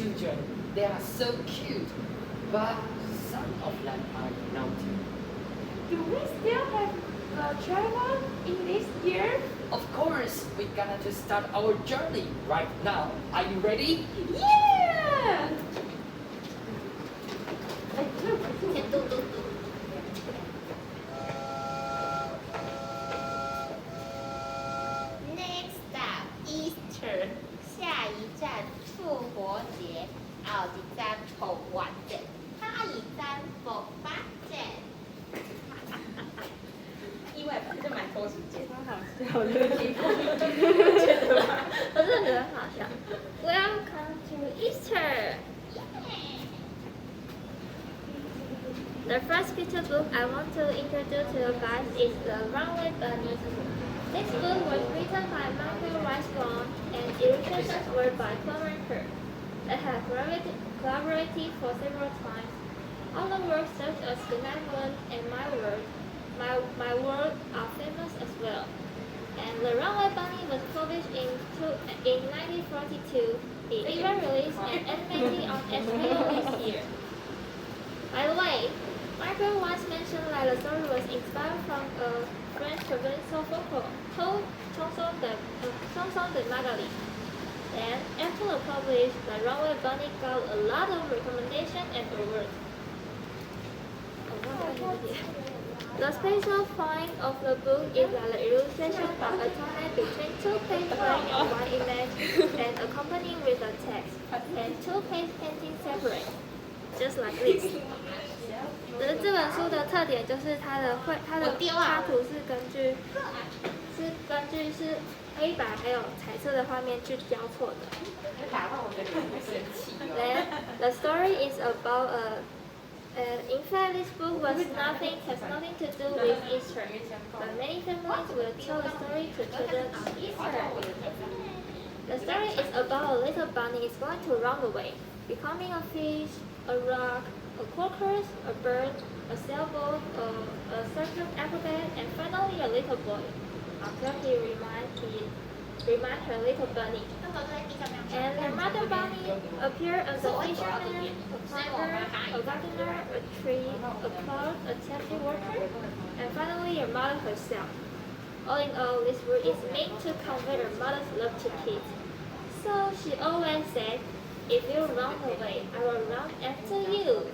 children. They are so cute, but some of them are naughty. Do we still have travel in this year? Of course, we're gonna to start our journey right now. Are you ready? Yeah! Next stop, Easter. 下一站复活节，后一站复活节，下一站复活节。意外吧，就蛮拖时间。超好笑的，我真的觉得很好笑。Welcome to Easter. The first picture book I want to introduce to you guys is The Runaway Bunny. This book was written by Michael Rice and illustrations were by Clement Kerr. They have collaborated for several times. Other works such as Goodnight Moon and My World are famous as well. And The Runaway Bunny was published in 1942. It even released an animated on HBO this year. By the way, Michael once mentioned that the story was inspired from a French provincial folklore called Chanson de Magali. Then, after the publish, The Runaway Bunny got a lot of recommendations and awards. The special point of the book is that the illustrations are alternate between two-page drawing and one image and accompanying with a text, and two-page painting separate, just like this. 这本书的特点就是它的插图是根据黑白还有彩色的画面去交错的。Then the story is about in fact, this book has nothing to do with Easter, but many families will tell the story to children on Easter. The story is about a little bunny is going to run away, becoming a fish, a rock, a crocus, a bird, a sailboat, a circus acrobat, and finally a little boy, until he reminds her little bunny. And her mother bunny appeared as a fisherman, a climber, a gardener, a tree, a cloud, a taxi worker, and finally her mother herself. All in all, this book is meant to convey her mother's love to kids. So she always said, "If you run away, I will run after you."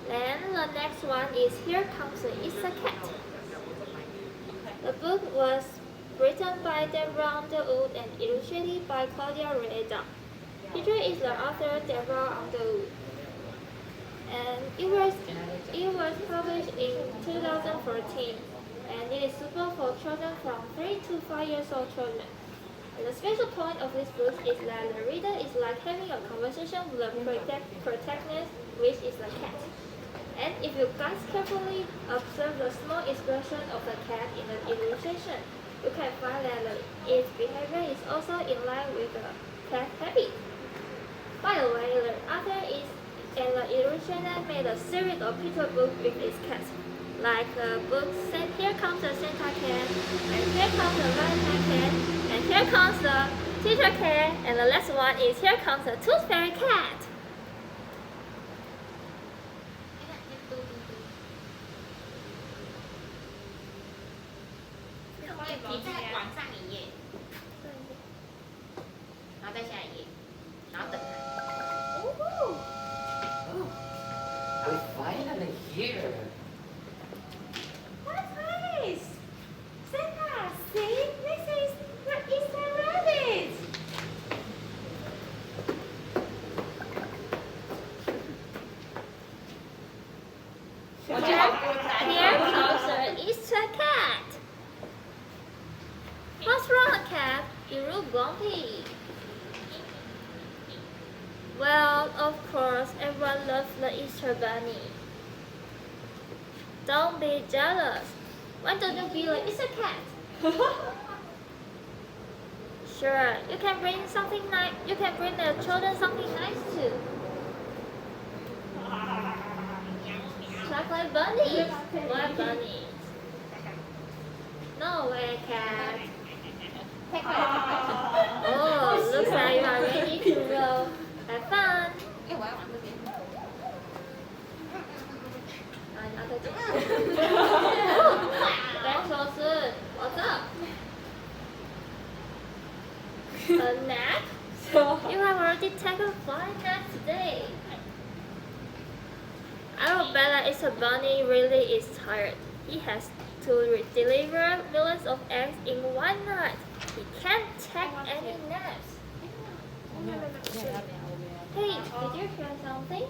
Then the next one is Here Comes the Easter Cat. The book was written by Deborah Underwood and illustrated by Claudia Rueda. Here is the author Deborah Underwood. And it was published in 2014, and it is suitable for children from 3 to 5 years old children. And the special point of this book is that the reader is like having a conversation with the protagonist, which is the cat. And if you guys carefully observe the small expression of the cat in the illustration, you can find that its behavior is also in line with the cat habit. By the way, the author and the illustrator made a series of picture books with its cats, like the book Here Comes the Santa Cat, and Here Comes the Valentine Cat, and Here Comes the Teacher Cat, and the last one is Here Comes the Tooth Fairy Cat. We're finally here. What's this? Santa, see? This is the Easter rabbit. Here comes the Easter Cat. What's wrong, cat? You look grumpy. Well, of course, everyone loves the Easter bunny. Don't be jealous. Why don't you be the Easter cat? Sure, you can bring something nice. You can bring the children something nice too. Chocolate bunny. What bunny? No way, cat. Oh, Looks like you are ready to roll. Have fun. 哎，我要玩这边。啊，你要再见。Thanks, Wilson. What's up? A nap? You have already taken 5 naps today. Arabella is a bunny really is tired. He has to deliver millions of eggs in one night. He can't take any naps. Hey, did you hear something?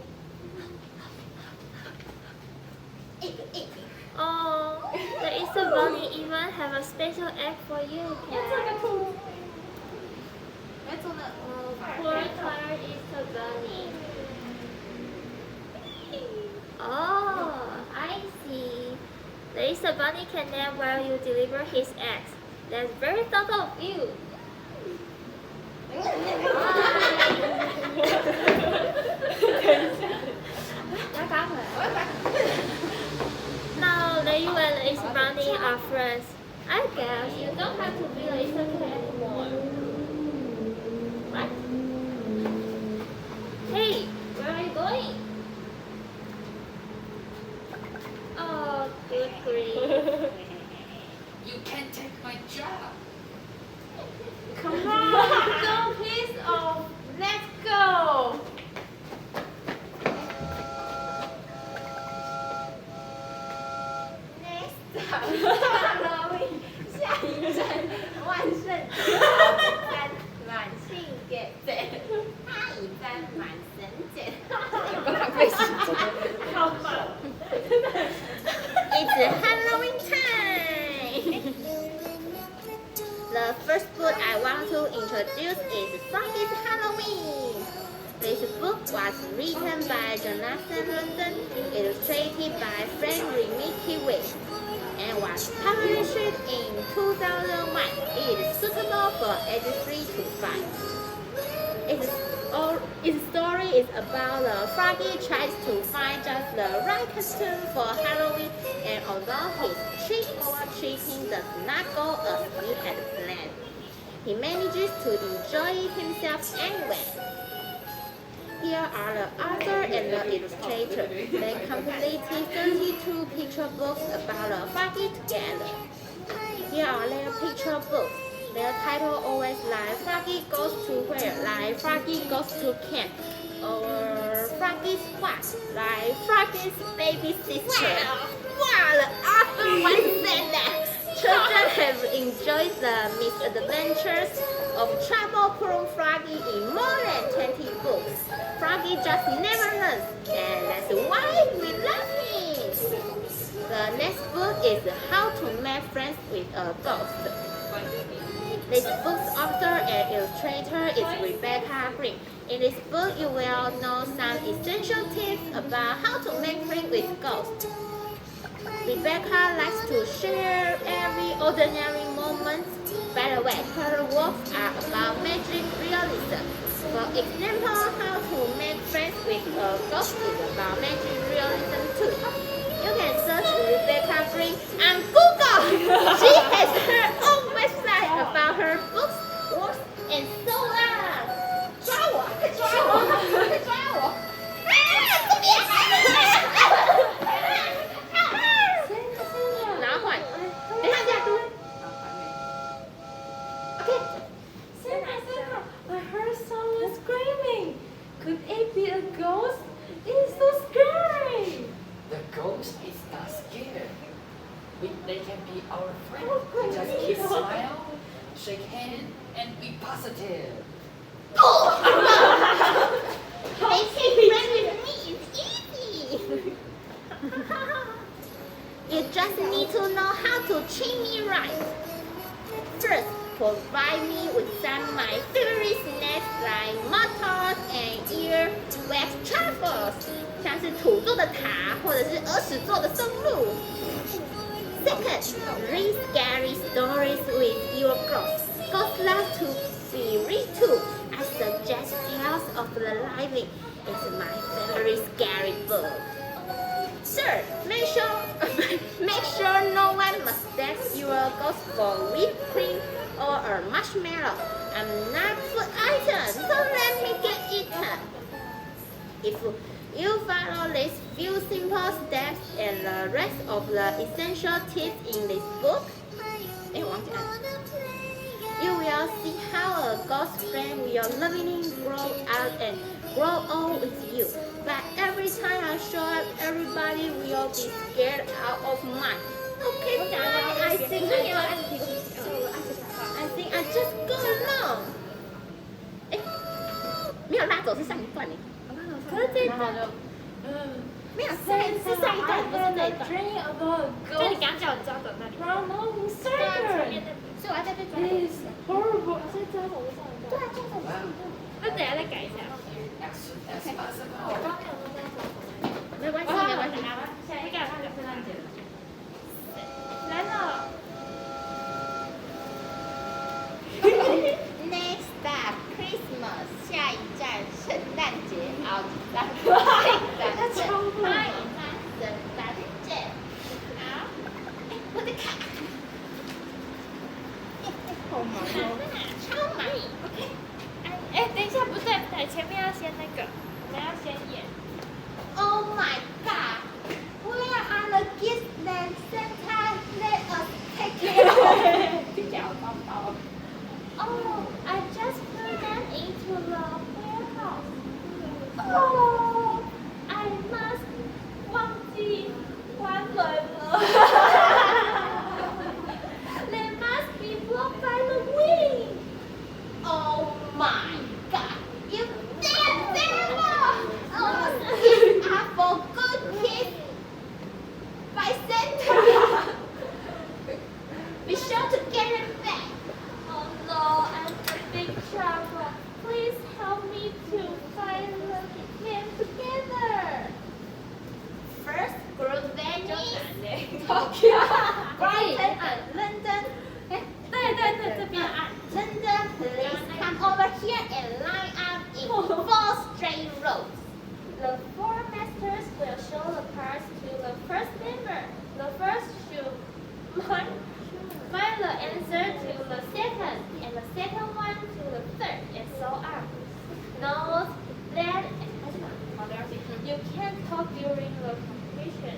Oh, the Easter bunny even have a special egg for you, Cat. Oh, poor tired Easter bunny. Oh, I see. The Easter bunny can nap while you deliver his eggs. That's very thoughtful of you. Now that you and the Easter bunny are friends, I guess you don't have to be the Easter cat anymore. Right? Hey, where are you going? Oh, good grief. You can't take my job. Come on, don't piss off. Let's go. Next time, Halloween，下一站万圣节，下一站满庆节，下一站满神节。有个浪费时间。好吧。 It's Halloween time! The first book I want to introduce is Froggy's Halloween. This book was written by Jonathan London, illustrated by Frank Remikiewicz, and was published in 2001. It is suitable for ages 3 to 5. Its story is about the Froggy tries to find just the right costume for Halloween, and although his trick or treating does not go as he had planned, he manages to enjoy himself anyway. Here are the author and the illustrator. They completed 32 picture books about the Froggy together. Here are their picture books. Their title always like Froggy goes to where, like Froggy goes to camp, or Froggy's what, like Froggy's baby sister. Wow, the author once said that children have enjoyed the misadventures of trouble-prone Froggy in more than 20 books. Froggy just never learns, and that's why we love him. The next book is How to Make Friends with a Ghost. This book's author and illustrator is Rebecca Green. In this book, you will know some essential tips about how to make friends with ghosts. Rebecca likes to share every ordinary moment. By the way, her works are about magic realism. For example, how to make friends with a ghost is about magic realism too. You can search Rebecca Green on Google. She has her own website about her books, works, and so on. 抓我，快抓我，快抓我！啊，这边！然后换，等一下，这样读。OK。 Santa, I heard someone screaming. Could it be a ghost? It's so scary. The ghost is not scared. They can be our friend. Just keep smile, shake hand, and be positive. Making friends with me is easy. You just need to know how to treat me right. First, provide me with some of my favorite snacks like motors and earwax truffles. 像是土做的塔，或者是耳屎做的松露。Second, read scary stories with your ghosts. Ghosts love to be read too. I suggest Tales of the Living. It's my favorite scary book. Third, make sure no one mistakes your ghost for whipped cream or a marshmallow. I'm not food item, so let me get eaten. If you follow these few simple steps and the rest of the essential tips in this book, you will see how a ghost friend will lovingly grow up and grow old with you. But every time I show up, everybody will be scared out of mind. Okay, fine. I think I just go along. 没有拉走是上一段呢。可是这一段没有，是上一段，不是这一段。就你刚刚叫我抓走那里。所以我要再被抓走。horrible，所以抓走是上一段。对啊，抓走是上一段。那等下再改一下。没关系，没关系。下一个看圣诞节了。来了。Next stop Christmas， 下一站圣诞节，好，下一站圣诞节。好，我的卡。好忙哦，超忙。哎，等一下，不对，前面要先那个，我们要先演。Oh my God! Where are the gifts that Santa let us take care of? 听起来好糟糕。Oh, I just put them into the warehouse. Oh, I must 忘记关门了。They must be blocked by the wind. oh my God! You did it! Oh, gifts are for good kids by Santa. Be sure to get it back. Oh no, I'm in big trouble. Please help me to find them together. First, group Venice, 好 Brighton, and London. 对，这边按。 London, please come over here and line up in 4 straight rows. The 4 masters will show the cards to the first member. The first should find the answer to the second, and the second one to the third, and so on. Note that you can't talk during the competition.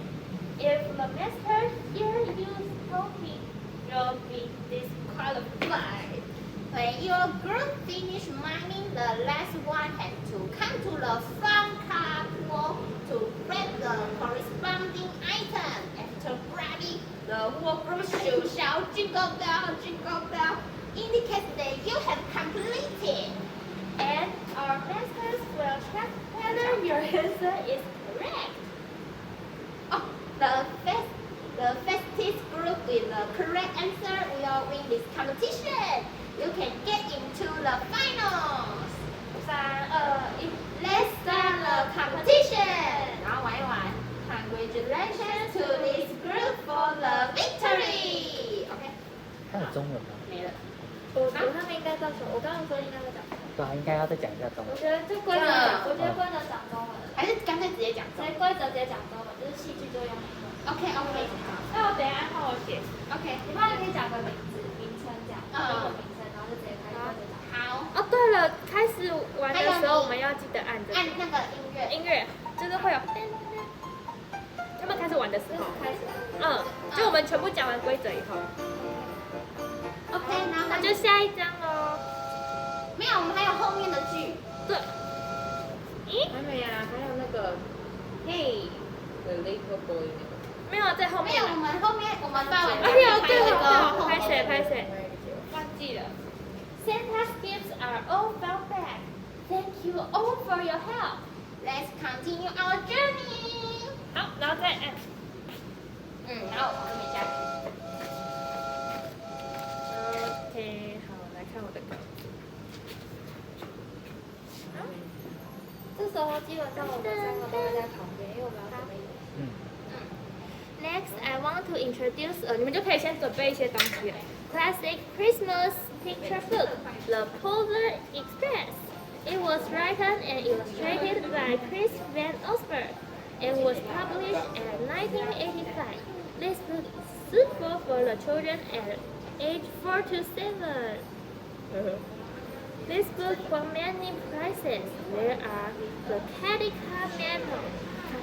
If the master hears you talking, you'll be disqualified. When your group finish miming, the last one has to come to the front card wall to grab the corresponding item. After grabbing, the whole group should shout jingle bell, indicates that you have completed. And our masters will check whether your answer is correct. Oh, the fastest group with the correct answer will win this competition. You can get into the finals. 3、2、1 Let's start the competition. 然后玩一玩。Congratulations to this group for the victory. OK， 它有中文吗？没了。我上面应该到时候，我刚刚说应该会讲。对啊，应该要再讲一下中文。我觉得这规则讲，我觉得规则讲中文，还是干脆直接讲中文。所以规则直接讲中文，就是戏剧就用英文。OK， 好。那我等一下按我写。 OK， 你帮你可以讲个名称这样，英文名称，然后就直接开始讲。好。哦，对了，开始玩的时候我们要记得按这个。按那个音乐。就是会有。他们开始玩的时候。开始。就我们全部讲完规则以后。OK， 然后那就下一张喽。没有，我们还有后面的剧。对。咦？还没啊，还有那个 Hey，The Little Boy 那个。没有在后面。没有，我们后面我们发完。哎呦，对了，拍谁？忘记了。Santa's gifts are all found back. Thank you all for your help. Let's continue our journey. 好，然后再按。然后我们下去。OK， 好，来看我的稿。这时候基本上我们3个都会在旁边，因为我们要准备演戏。Next, I want to introduce 你们就可以先准备一些东西了。Classic Christmas picture book, The Polar Express. It was written and illustrated by Chris Van Osberg and was published in 1985. This book is suitable for the children at age 4 to 7. This book won many prizes. There are the Cadillac Medal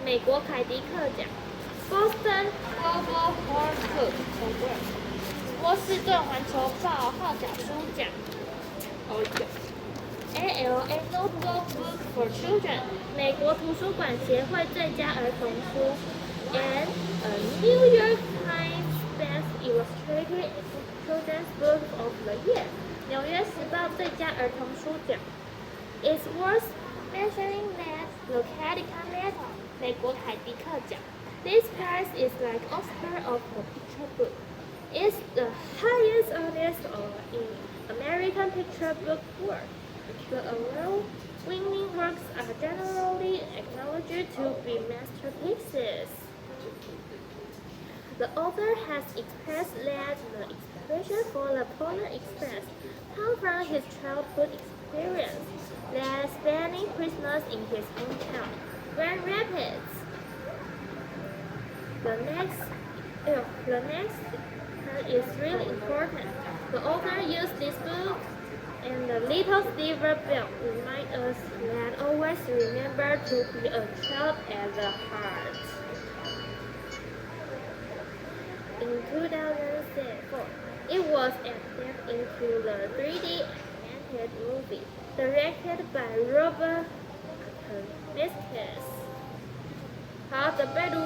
美国凯迪克奖 Boston Global Horn Book Award 波士顿环球报号角书奖 ALA Notebook Book for Children 美国图书馆协会最佳儿童书 and a New York Times Best Illustrated Children's Book of the Year 纽约时报最佳儿童书奖 It's worth mentioning that the Cadillac Medal 美国凯迪克奖 This prize is like Oscar of the picture book. It's the highest honor in American picture book world. The award-winning works are generally acknowledged to be masterpieces. The author has expressed that the inspiration for the Polar Express comes from his childhood experience, that spending Christmas in his hometown, Grand Rapids. The next is really important. The author used this book and the little silver bell remind us that always remember to be a child at the heart. In 2004, it was adapted into the 3D animated movie directed by Robert Zemeckis. 好，准备录。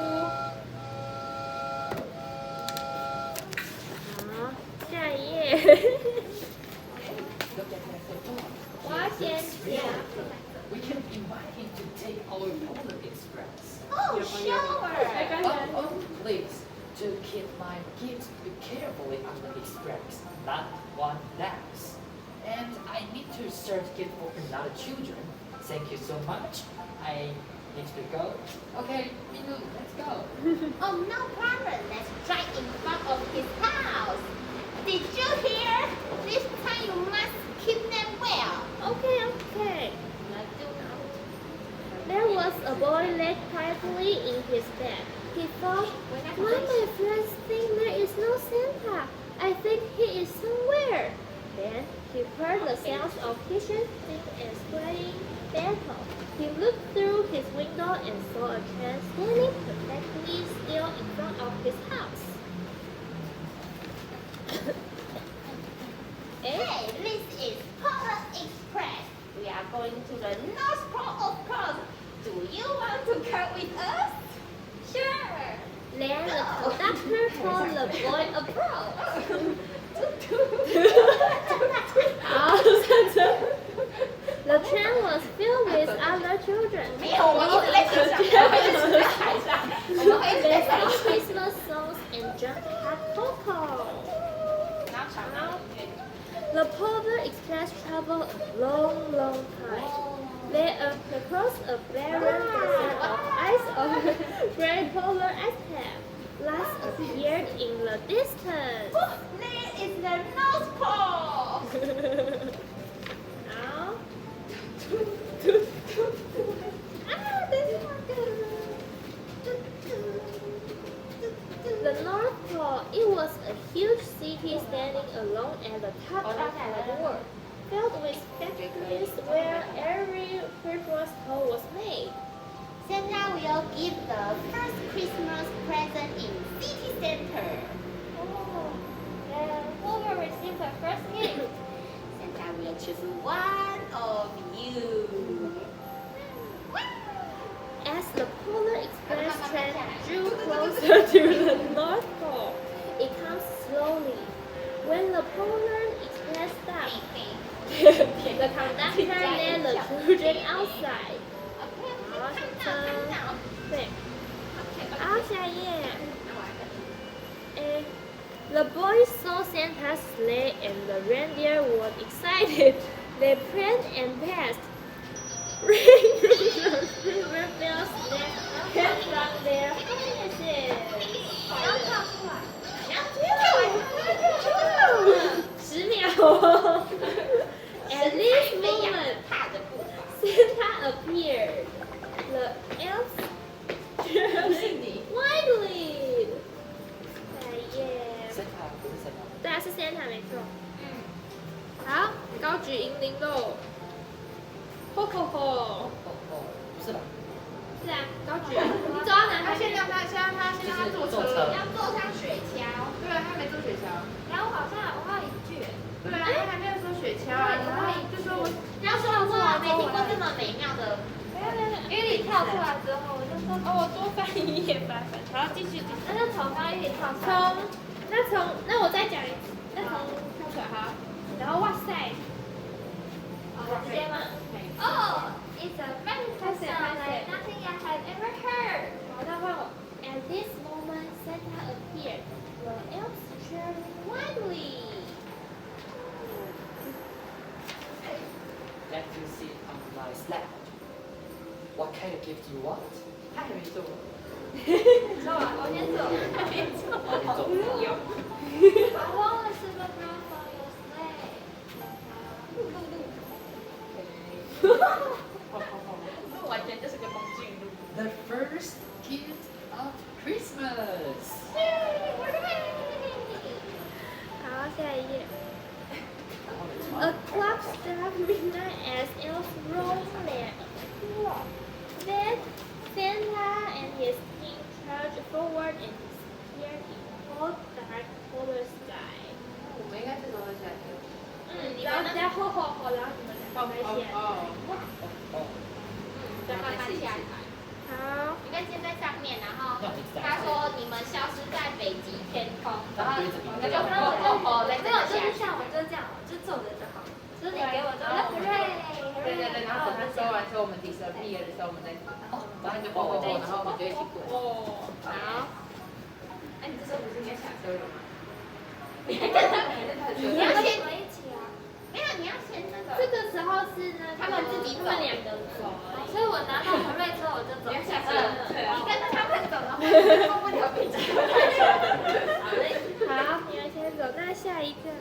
好，下一页。我要先讲。We can invite him to take our Polar Express. Oh, sure. Oh, please, to keep my kids carefully on the express. Not one laughs. And I need to search gift for another children. Thank you so much. I need to go. Okay, Minu, let's go. Oh, no problem. Let's drive in front of his house. Did you hear? This time you must keep them well. Okay. There was a boy laid quietly in his bed. He thought, why my friends think there is no Santa? I think he is somewhere. Then he heard the sounds of kitchen sink and swaying battle. He looked through his window and saw a train standing perfectly still in front of his house. Hey, this is Polar Express. We are going to the North Pole, of course. Do you want to come with us? Sure. Then the conductor told the boy approach. The train was filled with other children. 没有，我一直在车上，我一直在海上，我们会一直 They 在海 sang 上。 Christmas songs and drank hot cocoa. The Polar Express traveled a long time. They crossed a barren desert of ice on the great polar ice cap. Lights appeared in the distance. There is the North Pole. Now, the North Pole, it was a huge city standing alone at the top of the world, filled with factories where every Christmas toy was made. Santa will give the first Christmas present in city center. Oh, and who will receive the first gift? Santa will choose one of you. As the Polar Express train drew closer to the North Pole, it comes slowly. When the Polar Express stopped, the conductor led the children outside. 对，好，下一页。The boys saw Santa's sleigh and the reindeer were excited. They pranced and passed. Ring the silver bells that came from their harnesses. 10秒哦。At this moment, Santa appeared. The elves cheered widely. 下一页。Santa 不是 Santa。对啊，是 Santa 没错。好，高举。举银铃喽！吼吼吼！不是吧？是啊，高举。你走到哪？他现在坐车，要坐上雪橇。对啊，他没坐雪橇。然后我好像一句，对啊，他还没有坐雪橇啊，然后就说我然后说哇，没听过这么美妙的。因为你跳出来之后，我就说哦，我多翻一页翻翻，然后继续。那就从刚一直跳出来。那我再讲一次，那从跳出来哈，然后哇塞，直接吗？哦，it's a fantastic sound like nothing I have ever heard。然后再换我。At this moment, Santa appeared. The elves cheered wildly. Let you sit on my sled. What kind of gift you want? 他还没坐。知道吧？我先走。我先走。I want a silver brown for your sleigh. 路完全就是个风景路。The first gift of Christmas. 好，下一页。A clock struck midnight as elves rolled their clock. Then Santa and his team charged forward and disappeared in cold, dark, polar sky. 我们应该这时候下去。你们在后，然后你们两个先。再慢慢下来。好。你看先在上面，然后他说你们消失在北极天空，然后那就来这个下。就是像我就这样，就坐着就好。就是你给我这个，对，然后等他说完之后，我们disappear的时候，我们再，然后就然后我们就一起滚。好。哎，你这时候不是应该下车了吗？你要先一起啊。没有，你要先那个。这个时候是呢，他们自己走，他们两个走，所以我拿到彭瑞之后我就走。你要下车。你跟着他们走的话，过不了北极。好，你要先走。那下一个。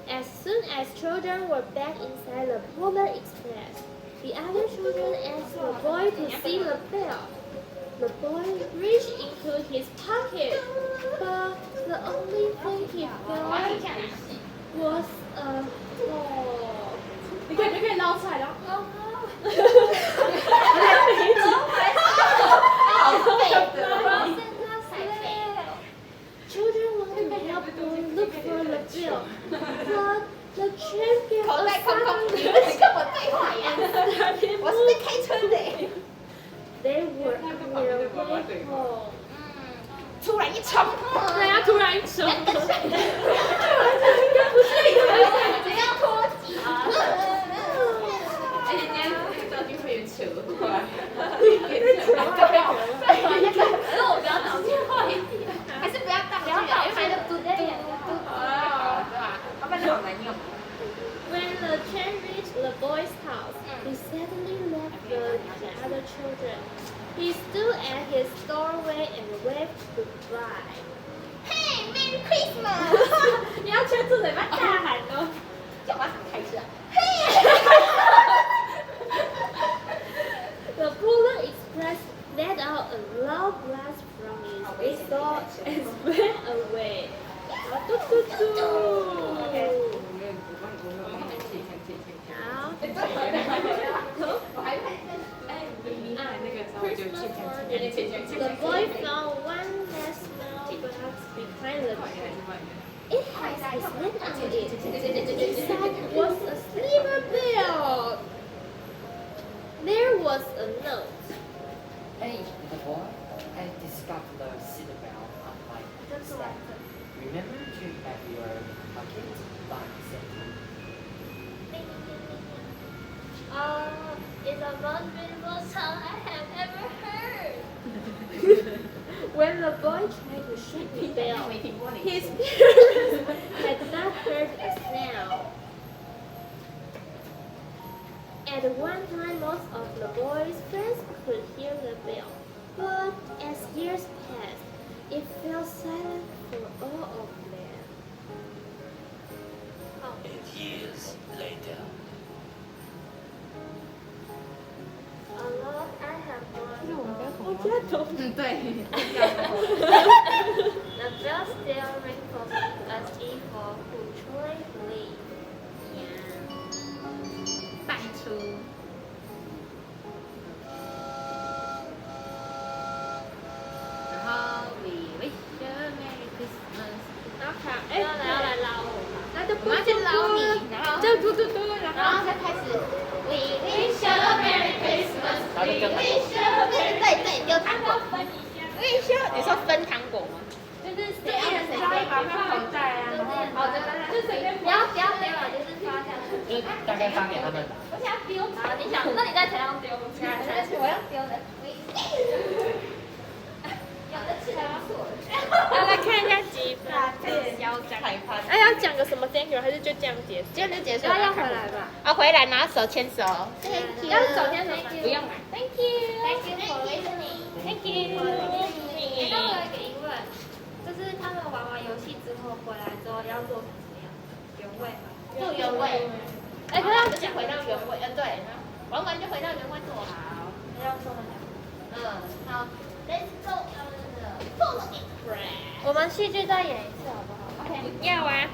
As soon as children were back inside the Polar Express, the other children asked the boy to see the bell. The boy reached into his pocket, but the only thing he found was a hole. 你可以捞出来，然后。Children wanted to help them look for the bell, but the train gave a sudden lift. They were on their way home. 突然一冲，对啊，突然一冲，不要脱节。而且今天那个道具会员扯过来，可是我不要倒进去，还是不要倒进去，因为还是嘟嘟嘟嘟。对吧？要不然就好难用。When the train reached the boy's house, he suddenly left the other children. He stood at his doorway and waved goodbye. Hey, Merry Christmas！ 你要圈住嘴巴大喊哦！讲话怎么开始啊？ The Polar Express let out a loud blast from its whistle and sped away. 嘟嘟嘟。好。我还拍。 The boy found one last small box behind the train. It has his name on it. Inside was a silver bell. There was a note. Hey, little boy, I discovered the silver bell on my sled. Remember to have your pocket by Santa. It's the most beautiful song I have ever heard. When the boy tried to shake the bell, his parents had not heard a sound. At one time, most of the boy's friends could hear the bell, but as years passed, it fell silent for all of them. And years later. Although I have one,对。 the bell still rings for me as if for who truly believe. Yeah. 带出。然后 We wish you a Merry Christmas。然后看，哎，要来捞我嘛？那就我们要去捞你，然后就嘟嘟嘟，然后再开始 We wish you a Merry Christmas。We wish you a Merry 对，丢糖果。wish you， 你说分糖果吗？就是谁要谁把它口袋啊，然后好的，就随便不要丢了，就是发下去。就是大概发给他们。而且要丢啊！你想，那你在台上丢？我要丢的。有的吃的不错。来看一下几趴，嚣张。哎，要讲个什么 thank you， 还是就这样结束？这样就结束了。要回来吧。哦，回来然后手牵手。Thank you。要手牵手，不用了。Thank you。Thank you for listening. Thank you for listening。那我有一个疑问，就是他们玩完游戏之后回来之后要做什么样？原味吗？做原味。哎，可是直接回到原味。对，玩完就回到原味做好。要说很好。Let's go on the follow it. 我们戏剧再演一次好不好？ OK。要啊。